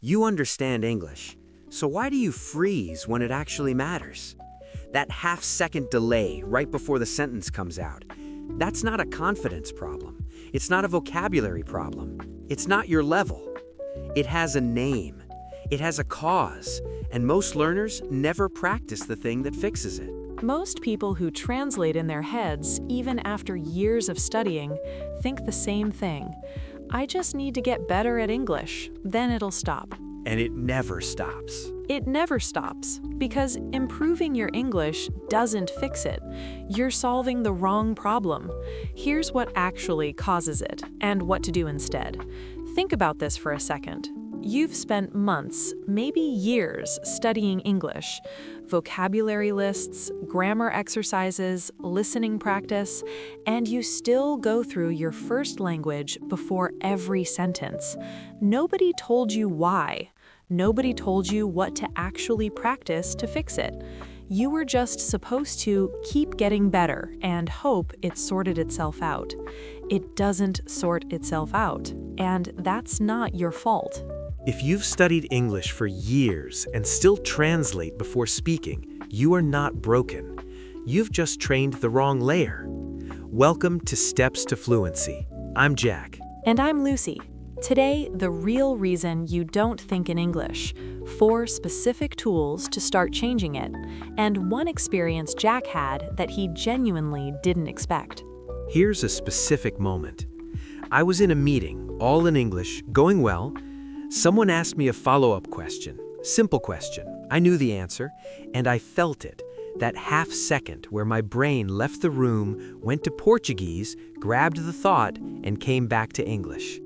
You understand English, so why do you freeze when it actually matters? That half-second delay right before the sentence comes out, that's not a confidence problem. It's not a vocabulary problem. It's not your level. It has a name. It has a cause, and most learners never practice the thing that fixes it. Most people who translate in their heads, even after years of studying, think the same thing. I just need to get better at English, then it'll stop. And it never stops. It never stops, because improving your English doesn't fix it. You're solving the wrong problem. Here's what actually causes it, and what to do instead. Think about this for a second. You've spent months, maybe years, studying English. Vocabulary lists, grammar exercises, listening practice, and you still go through your first language before every sentence. Nobody told you why. Nobody told you what to actually practice to fix it. You were just supposed to keep getting better and hope it sorted itself out. It doesn't sort itself out, and that's not your fault. If you've studied English for years and still translate before speaking, you are not broken. You've just trained the wrong layer. Welcome to Steps to Fluency. I'm Jack. And I'm Lucy. Today, the real reason you don't think in English, 4 specific tools to start changing it, and one experience Jack had that he genuinely didn't expect. Here's a specific moment. I was in a meeting, all in English, going well. Someone asked me a follow-up question, simple question. I knew the answer, and I felt it. That half second where my brain left the room, went to Portuguese, grabbed the thought, and came back to English.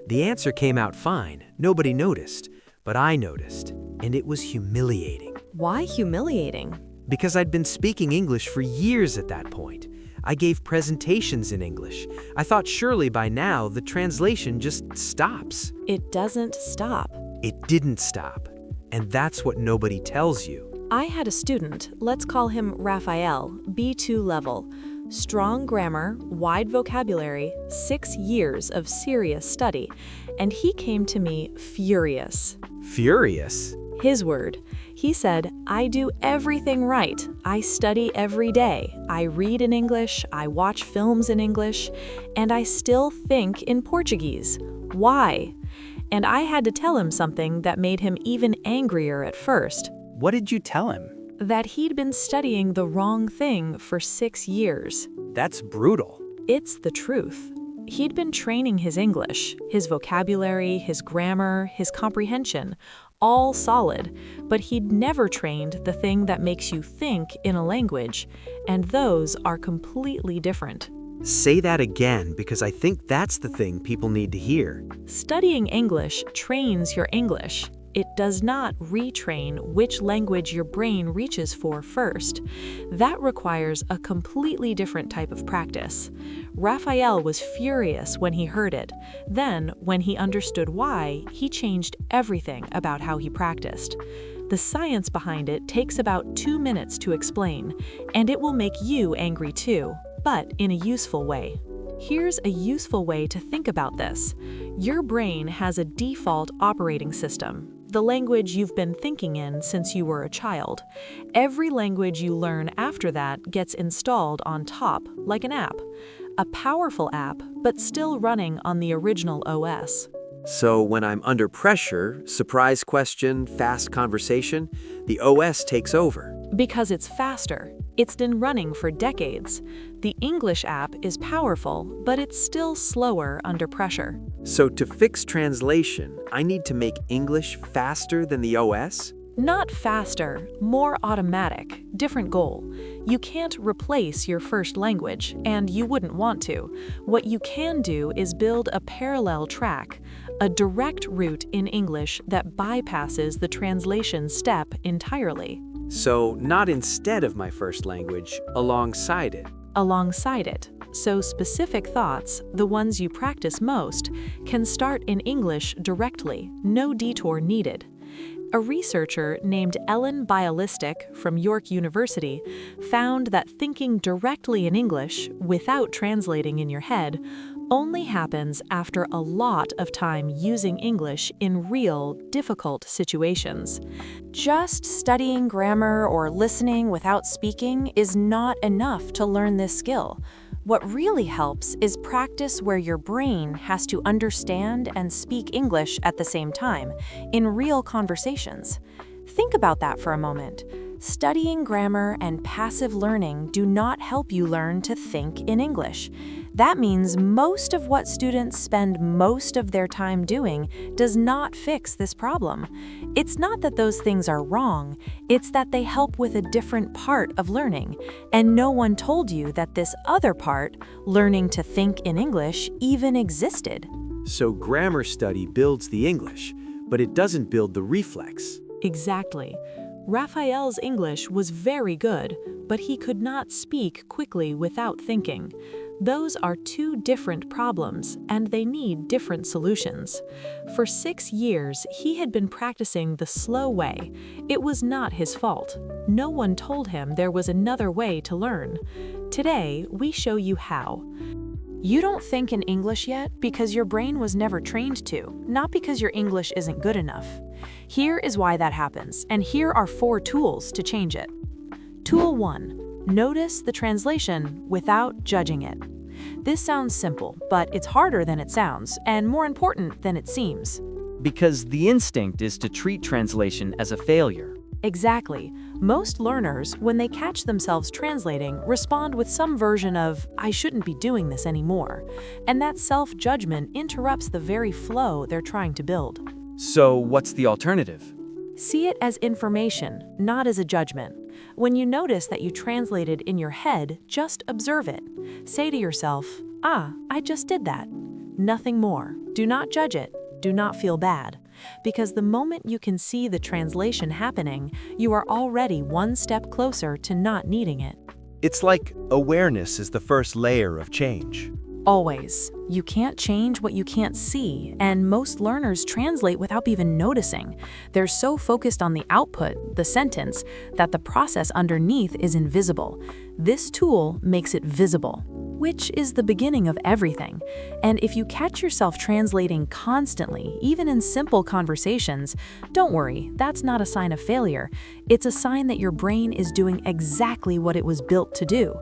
The answer came out fine. Nobody noticed, but I noticed, and it was humiliating. Why humiliating? Because I'd been speaking English for years at that point. I gave presentations in English. I thought surely by now the translation just stops. It doesn't stop. It didn't stop, and that's what nobody tells you. I had a student, let's call him Raphael, B2 level. Strong grammar, wide vocabulary, 6 years of serious study, and he came to me furious. Furious? His word. He said, I do everything right. I study every day. I read in English, I watch films in English, and I still think in Portuguese. Why? And I had to tell him something that made him even angrier at first. What did you tell him? That he'd been studying the wrong thing for 6 years. That's brutal. It's the truth. He'd been training his English, his vocabulary, his grammar, his comprehension, all solid, but he'd never trained the thing that makes you think in a language, and those are completely different. Say that again, because I think that's the thing people need to hear. Studying English trains your English. It does not retrain which language your brain reaches for first. That requires a completely different type of practice. Raphael was furious when he heard it. Then, when he understood why, he changed everything about how he practiced. The science behind it takes about 2 minutes to explain, and it will make you angry too, but in a useful way. Here's a useful way to think about this. Your brain has a default operating system, the language you've been thinking in since you were a child. Every language you learn after that gets installed on top, like an app. A powerful app, but still running on the original OS. So when I'm under pressure, surprise question, fast conversation, the OS takes over. Because it's faster. It's been running for decades. The English app is powerful, but it's still slower under pressure. So to fix translation, I need to make English faster than the OS? Not faster, more automatic, different goal. You can't replace your first language, and you wouldn't want to. What you can do is build a parallel track, a direct route in English that bypasses the translation step entirely. So not instead of my first language, alongside it. Alongside it. So specific thoughts, the ones you practice most, can start in English directly, no detour needed. A researcher named Ellen Bialystock from York University found that thinking directly in English, without translating in your head, only happens after a lot of time using English in real, difficult situations. Just studying grammar or listening without speaking is not enough to learn this skill. What really helps is practice where your brain has to understand and speak English at the same time, in real conversations. Think about that for a moment. Studying grammar and passive learning do not help you learn to think in English. That means most of what students spend most of their time doing does not fix this problem. It's not that those things are wrong, it's that they help with a different part of learning, and no one told you that this other part, learning to think in English, even existed. So grammar study builds the English, but it doesn't build the reflex. Exactly. Raphael's English was very good, but he could not speak quickly without thinking. Those are two different problems, and they need different solutions. For 6 years, he had been practicing the slow way. It was not his fault. No one told him there was another way to learn. Today, we show you how. You don't think in English yet because your brain was never trained to, not because your English isn't good enough. Here is why that happens, and here are 4 tools to change it. Tool 1. Notice the translation without judging it. This sounds simple, but it's harder than it sounds, and more important than it seems. Because the instinct is to treat translation as a failure. Exactly. Most learners, when they catch themselves translating, respond with some version of, "I shouldn't be doing this anymore." And that self-judgment interrupts the very flow they're trying to build. So what's the alternative? See it as information, not as a judgment. When you notice that you translated in your head, just observe it. Say to yourself, I just did that. Nothing more. Do not judge it. Do not feel bad. Because the moment you can see the translation happening, you are already one step closer to not needing it. It's like awareness is the first layer of change. Always. You can't change what you can't see, and most learners translate without even noticing. They're so focused on the output, the sentence, that the process underneath is invisible. This tool makes it visible, which is the beginning of everything. And if you catch yourself translating constantly, even in simple conversations, don't worry, that's not a sign of failure. It's a sign that your brain is doing exactly what it was built to do.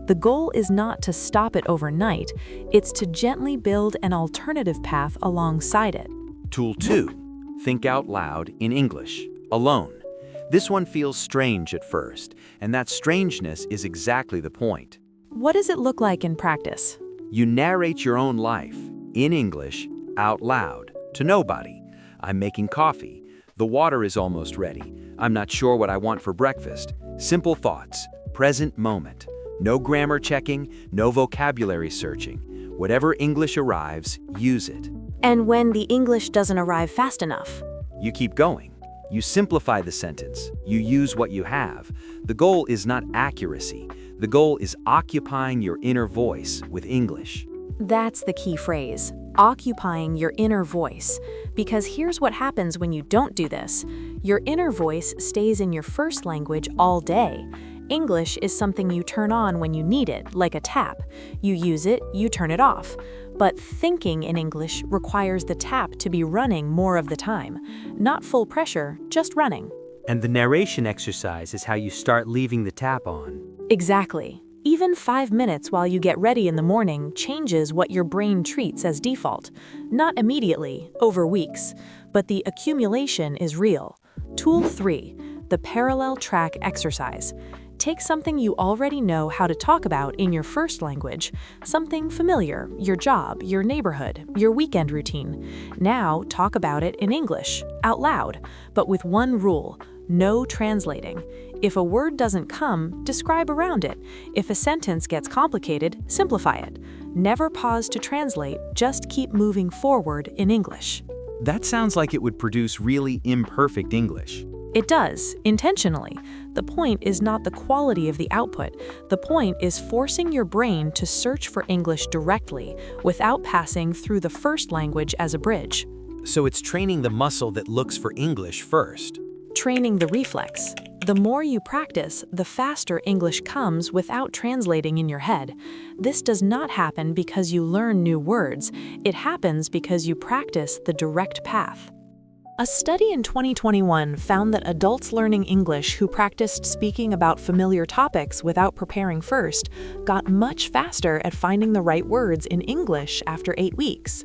The goal is not to stop it overnight, it's to gently build an alternative path alongside it. Tool 2. Think out loud in English, alone. This one feels strange at first, and that strangeness is exactly the point. What does it look like in practice? You narrate your own life, in English, out loud, to nobody. I'm making coffee. The water is almost ready. I'm not sure what I want for breakfast. Simple thoughts, present moment. No grammar checking, no vocabulary searching. Whatever English arrives, use it. And when the English doesn't arrive fast enough? You keep going. You simplify the sentence. You use what you have. The goal is not accuracy. The goal is occupying your inner voice with English. That's the key phrase, occupying your inner voice. Because here's what happens when you don't do this. Your inner voice stays in your first language all day. English is something you turn on when you need it, like a tap. You use it, you turn it off. But thinking in English requires the tap to be running more of the time. Not full pressure, just running. And the narration exercise is how you start leaving the tap on. Exactly. Even 5 minutes while you get ready in the morning changes what your brain treats as default. Not immediately, over weeks, but the accumulation is real. Tool 3, the parallel track exercise. Take something you already know how to talk about in your first language, something familiar, your job, your neighborhood, your weekend routine. Now talk about it in English, out loud, but with one rule: no translating. If a word doesn't come, describe around it. If a sentence gets complicated, simplify it. Never pause to translate, just keep moving forward in English. That sounds like it would produce really imperfect English. It does, intentionally. The point is not the quality of the output. The point is forcing your brain to search for English directly, without passing through the first language as a bridge. So it's training the muscle that looks for English first. Training the reflex. The more you practice, the faster English comes without translating in your head. This does not happen because you learn new words. It happens because you practice the direct path. A study in 2021 found that adults learning English who practiced speaking about familiar topics without preparing first got much faster at finding the right words in English after 8 weeks.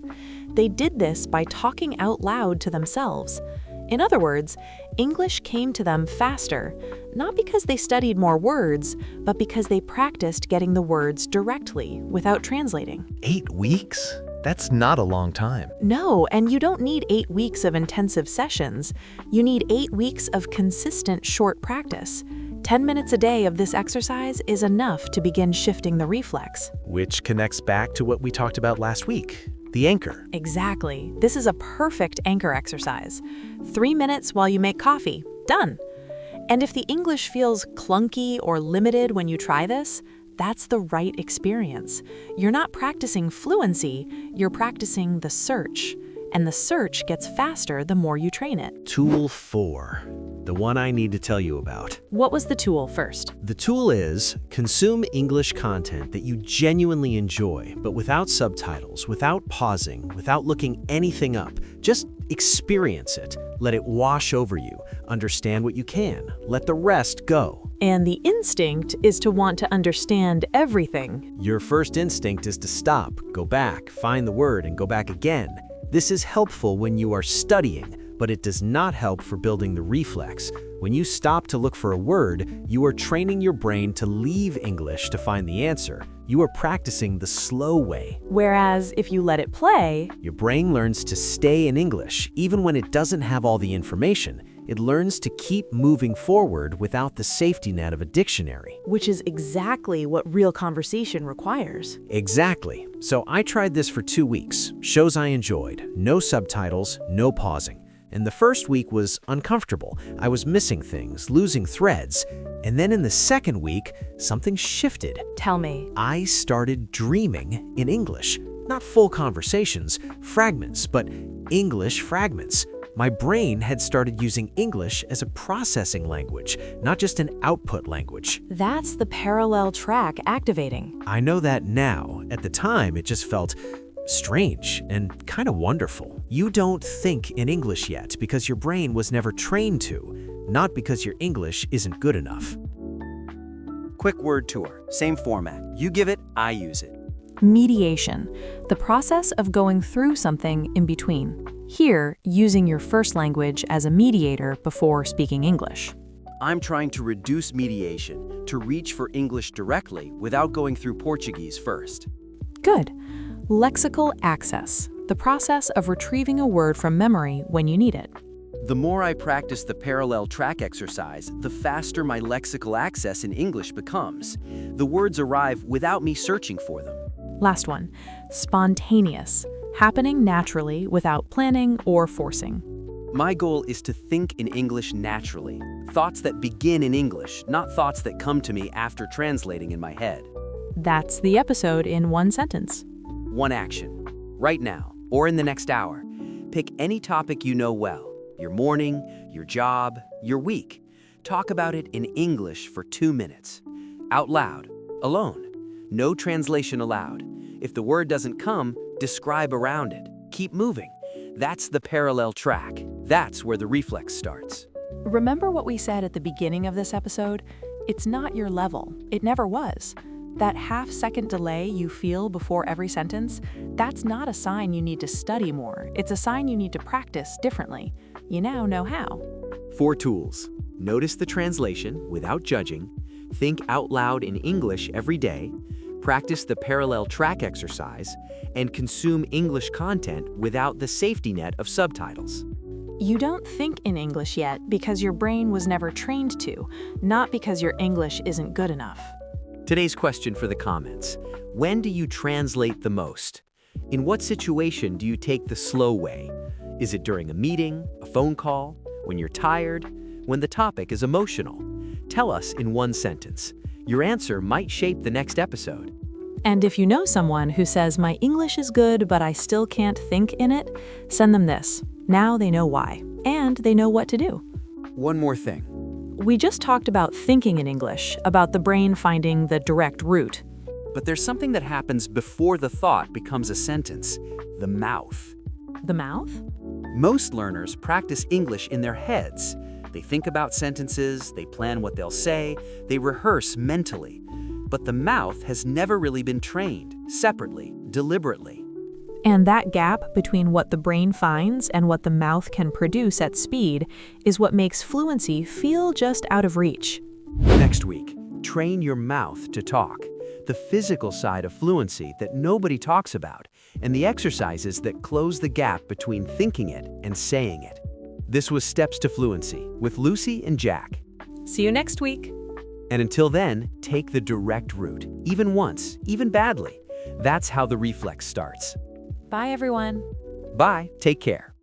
They did this by talking out loud to themselves. In other words, English came to them faster, not because they studied more words, but because they practiced getting the words directly without translating. 8 weeks? That's not a long time. No, and you don't need 8 weeks of intensive sessions. You need 8 weeks of consistent short practice. 10 minutes a day of this exercise is enough to begin shifting the reflex. Which connects back to what we talked about last week, the anchor. Exactly. This is a perfect anchor exercise. 3 minutes while you make coffee. Done. And if the English feels clunky or limited when you try this, that's the right experience. You're not practicing fluency, you're practicing the search. And the search gets faster the more you train it. Tool 4, the one I need to tell you about. What was the tool first? The tool is consume English content that you genuinely enjoy, but without subtitles, without pausing, without looking anything up. Just experience it. Let it wash over you. Understand what you can. Let the rest go. And the instinct is to want to understand everything. Your first instinct is to stop, go back, find the word, and go back again. This is helpful when you are studying, but it does not help for building the reflex. When you stop to look for a word, you are training your brain to leave English to find the answer. You are practicing the slow way. Whereas if you let it play, your brain learns to stay in English, even when it doesn't have all the information. It learns to keep moving forward without the safety net of a dictionary. Which is exactly what real conversation requires. Exactly. So I tried this for 2 weeks. Shows I enjoyed. No subtitles, no pausing. And the first week was uncomfortable. I was missing things, losing threads. And then in the second week, something shifted. Tell me. I started dreaming in English. Not full conversations, fragments, but English fragments. My brain had started using English as a processing language, not just an output language. That's the parallel track activating. I know that now. At the time, it just felt strange and kind of wonderful. You don't think in English yet because your brain was never trained to, not because your English isn't good enough. Quick word tour, same format. You give it, I use it. Mediation, the process of going through something in between. Here, using your first language as a mediator before speaking English. I'm trying to reduce mediation, to reach for English directly without going through Portuguese first. Good. Lexical access, the process of retrieving a word from memory when you need it. The more I practice the parallel track exercise, the faster my lexical access in English becomes. The words arrive without me searching for them. Last one, spontaneous, happening naturally without planning or forcing. My goal is to think in English naturally. Thoughts that begin in English, not thoughts that come to me after translating in my head. That's the episode in one sentence. One action. Right now, or in the next hour. Pick any topic you know well. Your morning, your job, your week. Talk about it in English for 2 minutes. Out loud, alone. No translation allowed. If the word doesn't come, describe around it. Keep moving. That's the parallel track. That's where the reflex starts. Remember what we said at the beginning of this episode? It's not your level. It never was. That half-second delay you feel before every sentence, that's not a sign you need to study more. It's a sign you need to practice differently. You now know how. 4 tools. Notice the translation without judging. Think out loud in English every day. Practice the parallel track exercise. And consume English content without the safety net of subtitles. You don't think in English yet because your brain was never trained to, not because your English isn't good enough. Today's question for the comments. When do you translate the most? In what situation do you take the slow way? Is it during a meeting, a phone call, when you're tired, when the topic is emotional? Tell us in one sentence. Your answer might shape the next episode. And if you know someone who says, "My English is good, but I still can't think in it," send them this. Now they know why, and they know what to do. One more thing. We just talked about thinking in English, about the brain finding the direct route. But there's something that happens before the thought becomes a sentence: the mouth. The mouth? Most learners practice English in their heads. They think about sentences, they plan what they'll say, they rehearse mentally. But the mouth has never really been trained, separately, deliberately. And that gap between what the brain finds and what the mouth can produce at speed is what makes fluency feel just out of reach. Next week, train your mouth to talk. The physical side of fluency that nobody talks about, and the exercises that close the gap between thinking it and saying it. This was Steps to Fluency with Lucy and Jack. See you next week. And until then, take the direct route, even once, even badly. That's how the reflex starts. Bye, everyone. Bye, take care.